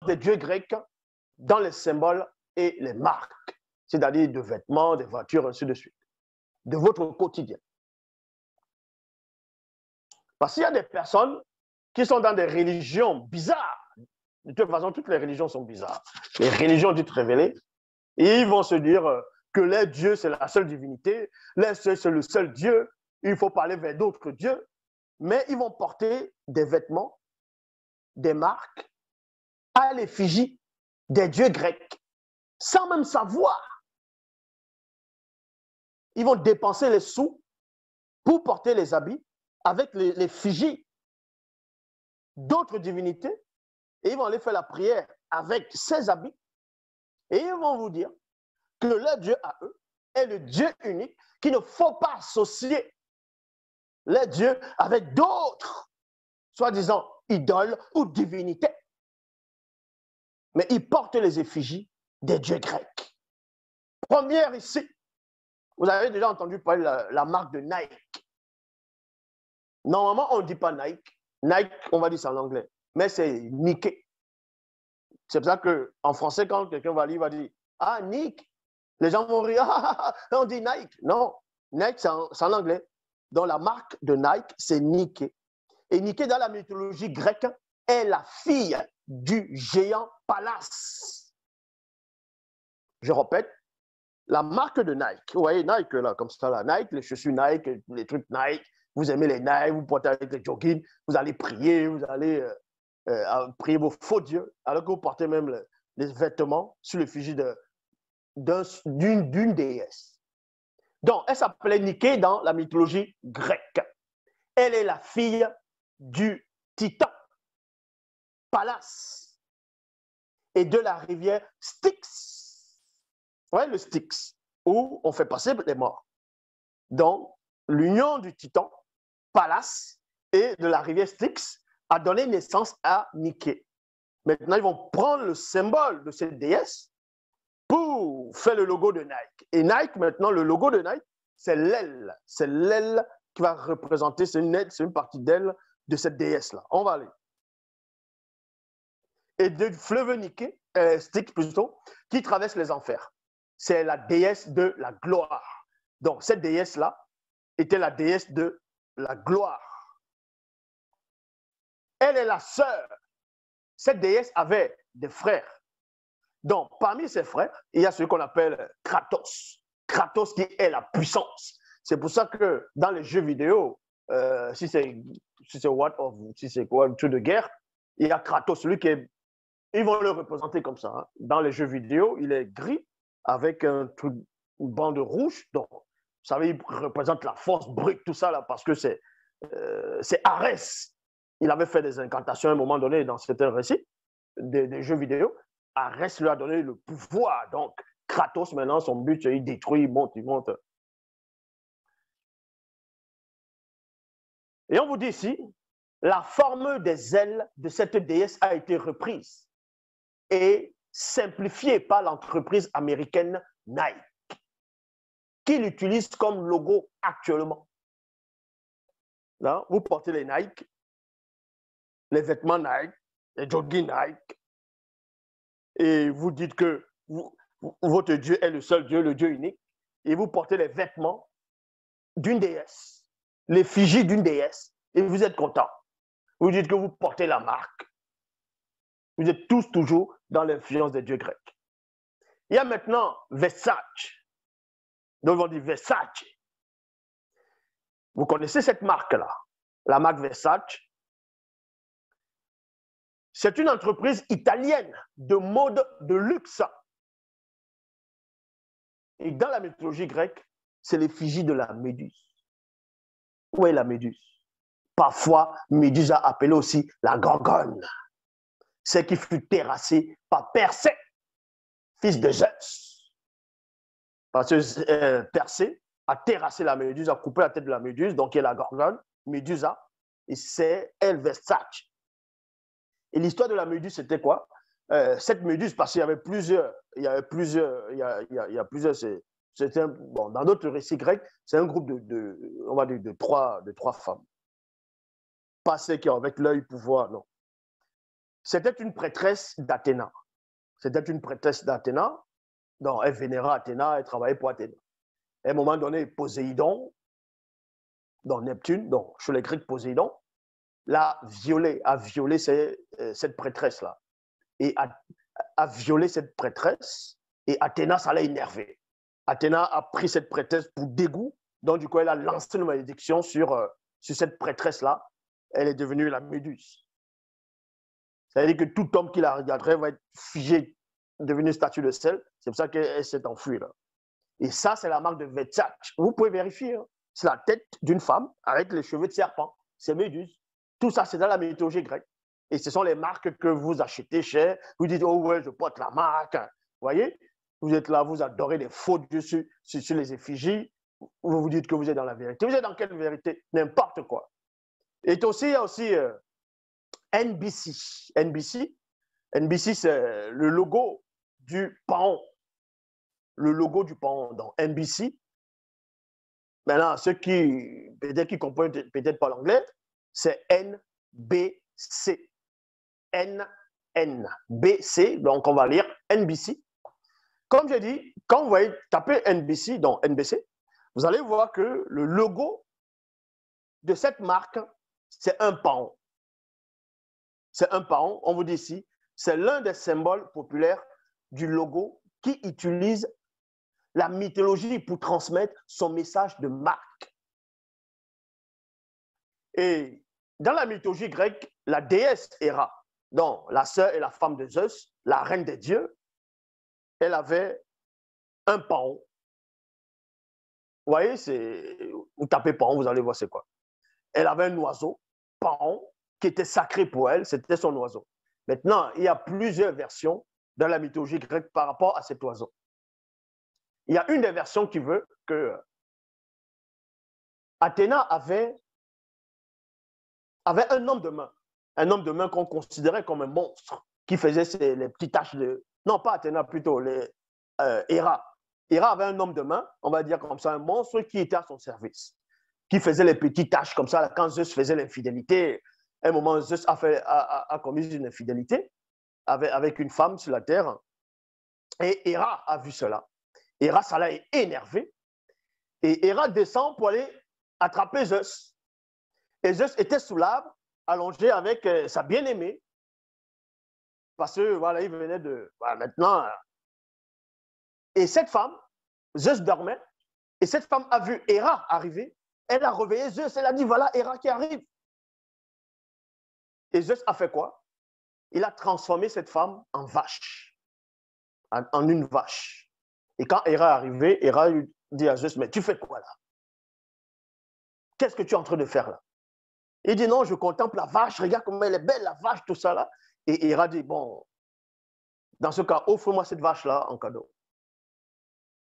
des dieux grecs dans les symboles et les marques, c'est-à-dire de vêtements, de voitures, ainsi de suite, de votre quotidien. Parce qu'il y a des personnes qui sont dans des religions bizarres. De toute façon, toutes les religions sont bizarres. Les religions dites révélées, et ils vont se dire que les dieux, c'est la seule divinité, les cieux, c'est le seul Dieu, il faut parler vers d'autres dieux, mais ils vont porter des vêtements, des marques, à l'effigie des dieux grecs, sans même savoir. Ils vont dépenser les sous pour porter les habits avec l'effigie d'autres divinités, et ils vont aller faire la prière avec ces habits, et ils vont vous dire que leur Dieu à eux est le Dieu unique, qu'il ne faut pas associer les dieux avec d'autres, soi-disant idoles ou divinités. Mais ils portent les effigies des dieux grecs. Première ici, vous avez déjà entendu parler de la marque de Nike. Normalement, on ne dit pas Nike. Nike, on va dire ça en anglais, mais c'est Nike. C'est pour ça qu'en français, quand quelqu'un va lire, il va dire « Ah, Nike ». Les gens vont rire, on dit Nike. Non, Nike, c'est en anglais. Donc, la marque de Nike, c'est Nike. Et Nike, dans la mythologie grecque, est la fille du géant Pallas. Je répète, la marque de Nike. Vous voyez Nike, là, comme ça, là. Nike, les chaussures Nike, les trucs Nike. Vous aimez les Nike, vous portez avec les jogging, vous allez prier, vous allez prier vos faux dieux, alors que vous portez même les vêtements sur l'effigie d'une déesse. Donc, elle s'appelait Nike dans la mythologie grecque. Elle est la fille du titan, Pallas, et de la rivière Styx. Vous voyez le Styx, où on fait passer les morts. Donc, l'union du titan, Pallas, et de la rivière Styx a donné naissance à Nike. Maintenant, ils vont prendre le symbole de cette déesse pour faire le logo de Nike. Et Nike, maintenant, le logo de Nike, c'est l'aile. C'est l'aile qui va représenter, c'est une partie d'aile de cette déesse-là. On va aller. Et du fleuve Nike, Styx plutôt, qui traverse les enfers. C'est la déesse de la gloire. Donc, cette déesse-là était la déesse de la gloire. Elle est la sœur. Cette déesse avait des frères. Donc, parmi ses frères, il y a celui qu'on appelle Kratos. Kratos qui est la puissance. C'est pour ça que dans les jeux vidéo, si c'est World of, si c'est quoi, un truc de guerre, il y a Kratos, celui qui est. Ils vont le représenter comme ça. Hein. Dans les jeux vidéo, il est gris avec une bande rouge. Donc, vous savez, il représente la force brute, tout ça là, parce que c'est Arès. Il avait fait des incantations à un moment donné dans certains récits des jeux vidéo. Arès lui a donné le pouvoir. Donc, Kratos, maintenant, son but, c'est il détruit, il monte, il monte. Et on vous dit ici, la forme des ailes de cette déesse a été reprise et simplifiée par l'entreprise américaine Nike, qui l'utilise comme logo actuellement. Là, vous portez les Nike, les vêtements Nike, les jogging Nike, et vous dites que votre Dieu est le seul Dieu, le Dieu unique, et vous portez les vêtements d'une déesse, l'effigie d'une déesse, et vous êtes content. Vous dites que vous portez la marque. Vous êtes tous toujours dans l'influence des dieux grecs. Il y a maintenant Versace. Donc, ils vont dire Versace. Vous connaissez cette marque-là, la marque Versace. C'est une entreprise italienne de mode de luxe. Et dans la mythologie grecque, c'est l'effigie de la Méduse. Où est la Méduse? Parfois, Méduse a appelé aussi la Gorgone. C'est qui fut terrassée par Persée, fils de Zeus. Parce que Persée a terrassé la Méduse, a coupé la tête de la Méduse, donc il y a la Gorgone, Médusa, et c'est elle Versace. Et l'histoire de la Méduse, c'était quoi? Cette Méduse, parce qu'il y avait plusieurs, bon, dans d'autres récits grecs, c'est un groupe on va dire de trois femmes. Pas celles qui ont avec l'œil pouvoir, non. c'était une prêtresse d'Athéna. C'était une prêtresse d'Athéna. Donc, elle vénérait Athéna, elle travaillait pour Athéna. À un moment donné, Poséidon, donc Neptune, donc chez les Grecs, Poséidon, a violé cette prêtresse-là. Et a violé cette prêtresse, et Athéna, ça l'a énervé. Athéna a pris cette prêtresse pour dégoût, donc du coup, elle a lancé une malédiction sur cette prêtresse-là. Elle est devenue la Méduse. Ça veut dire que tout homme qui la regarderait va être figé, devenu statue de sel. C'est pour ça qu'elle s'est enfuie là. Et ça, c'est la marque de Versace. Vous pouvez vérifier. Hein. C'est la tête d'une femme avec les cheveux de serpent. C'est Méduse. Tout ça, c'est dans la mythologie grecque. Et ce sont les marques que vous achetez cher. Vous dites, oh ouais, je porte la marque. Vous voyez? Vous êtes là, vous adorez les fautes dessus, sur les effigies. Vous vous dites que vous êtes dans la vérité. Vous êtes dans quelle vérité? N'importe quoi. Et aussi, il y a aussi NBC. NBC, c'est le logo du paon. Le logo du paon dans NBC. Maintenant, ceux qui, peut-être qui comprennent peut-être pas l'anglais, c'est NBC. NBC, donc on va lire NBC. Comme j'ai dit, quand vous voyez taper NBC dans NBC, vous allez voir que le logo de cette marque, c'est un paon. C'est un paon, on vous dit ici, c'est l'un des symboles populaires du logo qui utilise la mythologie pour transmettre son message de marque. Et dans la mythologie grecque, la déesse Héra, donc la sœur et la femme de Zeus, la reine des dieux, elle avait un paon. Vous voyez, vous tapez paon, vous allez voir c'est quoi. Elle avait un oiseau, paon, qui était sacré pour elle, c'était son oiseau. Maintenant, il y a plusieurs versions dans la mythologie grecque par rapport à cet oiseau. Il y a une des versions qui veut que Athéna avait un homme de main qu'on considérait comme un monstre, qui faisait les petites taches de... Non, pas Athéna, plutôt Héra. Héra avait un homme de main, on va dire comme ça, un monstre qui était à son service, qui faisait les petites taches comme ça. Quand Zeus faisait l'infidélité, à un moment, Zeus a commis une infidélité avec une femme sur la terre, et Héra a vu cela. Héra, ça l'a énervé. Et Héra descend pour aller attraper Zeus. Et Zeus était sous l'arbre, allongé avec sa bien-aimée. Parce que, voilà, il venait de... Voilà, maintenant... Et cette femme, Zeus dormait. Et cette femme a vu Héra arriver. Elle a réveillé Zeus. Elle a dit, voilà Héra qui arrive. Et Zeus a fait quoi? Il a transformé cette femme en vache. En une vache. Et quand Héra est arrivé, Héra lui dit à Zeus, mais tu fais quoi là? Qu'est-ce que tu es en train de faire là? Il dit, non, je contemple la vache, regarde comment elle est belle, la vache, tout ça là. Et Héra dit, bon, dans ce cas, offre-moi cette vache-là en cadeau.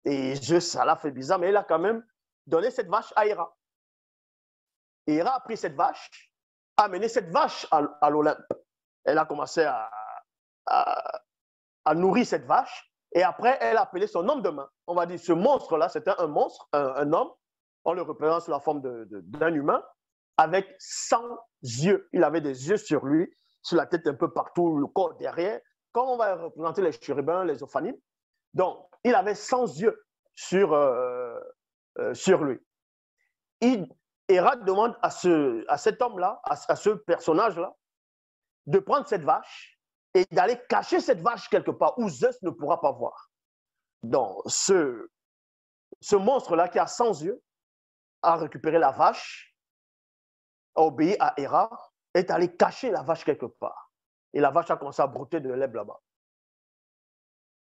Et Zeus, ça l'a fait bizarre, mais il a quand même donné cette vache à Héra. Et Héra a pris cette vache, a amené cette vache à l'Olympe. Elle a commencé à nourrir cette vache. Et après, elle a appelé son homme de main. On va dire, ce monstre-là, c'était un monstre, un homme. On le représente sous la forme d'un humain, avec 100 yeux. Il avait des yeux sur lui, sur la tête un peu partout, le corps derrière. Comme on va représenter les chérubins, les ophanimes. Donc, il avait 100 yeux sur lui. Héra demande à cet homme-là, à ce personnage-là, de prendre cette vache et d'aller cacher cette vache quelque part où Zeus ne pourra pas voir. Donc, ce monstre-là qui a 100 yeux a récupéré la vache, a obéi à Héra, est allé cacher la vache quelque part. Et la vache a commencé à brouter de l'herbe là-bas.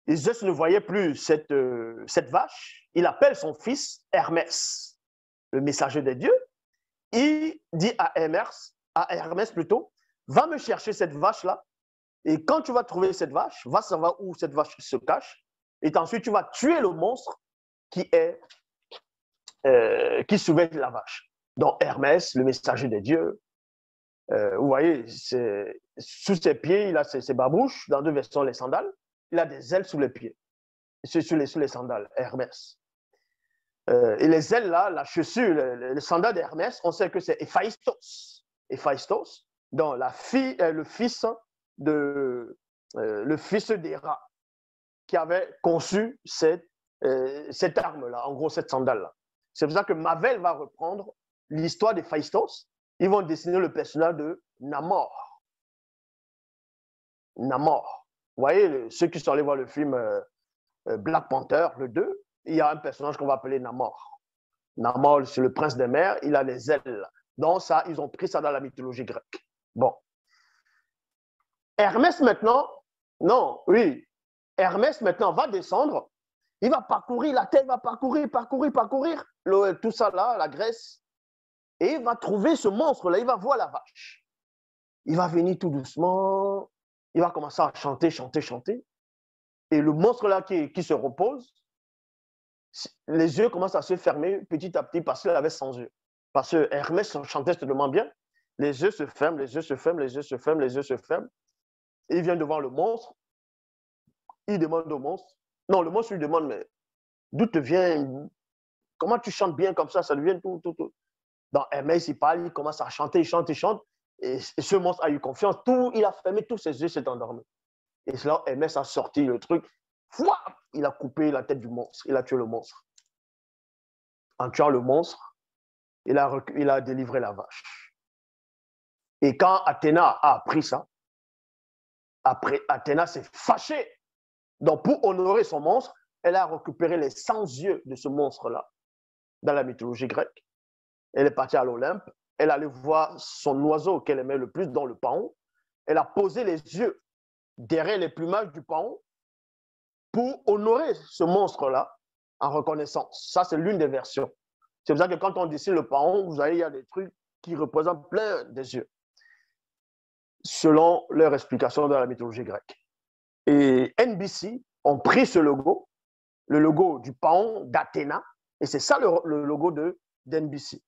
Et Zeus ne voyait plus cette vache. Il appelle son fils Hermès, le messager des dieux. Il dit à Hermès plutôt, va me chercher cette vache-là. Et quand tu vas trouver cette vache, va savoir où cette vache se cache. Et ensuite, tu vas tuer le monstre qui soulève la vache. Donc Hermès, le messager des dieux, vous voyez, sous ses pieds, il a ses babouches, dans deux versions, les sandales. Il a des ailes sous les pieds, sous les sandales, Hermès. Et les ailes là, la chaussure, le sandal d'Hermès, on sait que c'est Héphaïstos. Héphaïstos, dont le fils le fils d'Héra, qui avait conçu cette arme-là, en gros cette sandale-là. C'est pour ça que Marvel va reprendre l'histoire de Phaistos. Ils vont dessiner le personnage de Namor. Namor. Vous voyez, ceux qui sont allés voir le film Black Panther, le 2, il y a un personnage qu'on va appeler Namor. Namor, c'est le prince des mers, il a les ailes. Donc ça, ils ont pris ça dans la mythologie grecque. Bon. Hermès maintenant, non, oui, Hermès maintenant va descendre, il va parcourir la terre, il va parcourir tout ça là, la Grèce, et il va trouver ce monstre-là, il va voir la vache. Il va venir tout doucement, il va commencer à chanter. Et le monstre-là qui se repose, les yeux commencent à se fermer petit à petit parce qu'il avait 100 yeux. Parce que Hermès chantait tellement bien, les yeux se ferment. Il vient devant le monstre, il demande au monstre, non, le monstre lui demande, mais d'où te vient, comment tu chantes bien comme ça devient tout. Dans Hermès, il parle, il commence à chanter, il chante, et ce monstre a eu confiance, il a fermé tous ses yeux, s'est endormi. Et là, Hermès a sorti le truc, il a coupé la tête du monstre, il a tué le monstre. En tuant le monstre, il a délivré la vache. Et quand Athéna a appris ça, après, Athéna s'est fâchée. Donc, pour honorer son monstre, elle a récupéré les 100 yeux de ce monstre-là dans la mythologie grecque. Elle est partie à l'Olympe. Elle allait voir son oiseau qu'elle aimait le plus, dans le paon. Elle a posé les yeux derrière les plumages du paon pour honorer ce monstre-là en reconnaissance. Ça, c'est l'une des versions. C'est pour ça que quand on dessine le paon, vous voyez, il y a des trucs qui représentent plein des yeux, selon leur explication dans la mythologie grecque. Et NBC ont pris ce logo, le logo du paon d'Athéna, et c'est ça le logo d'NBC.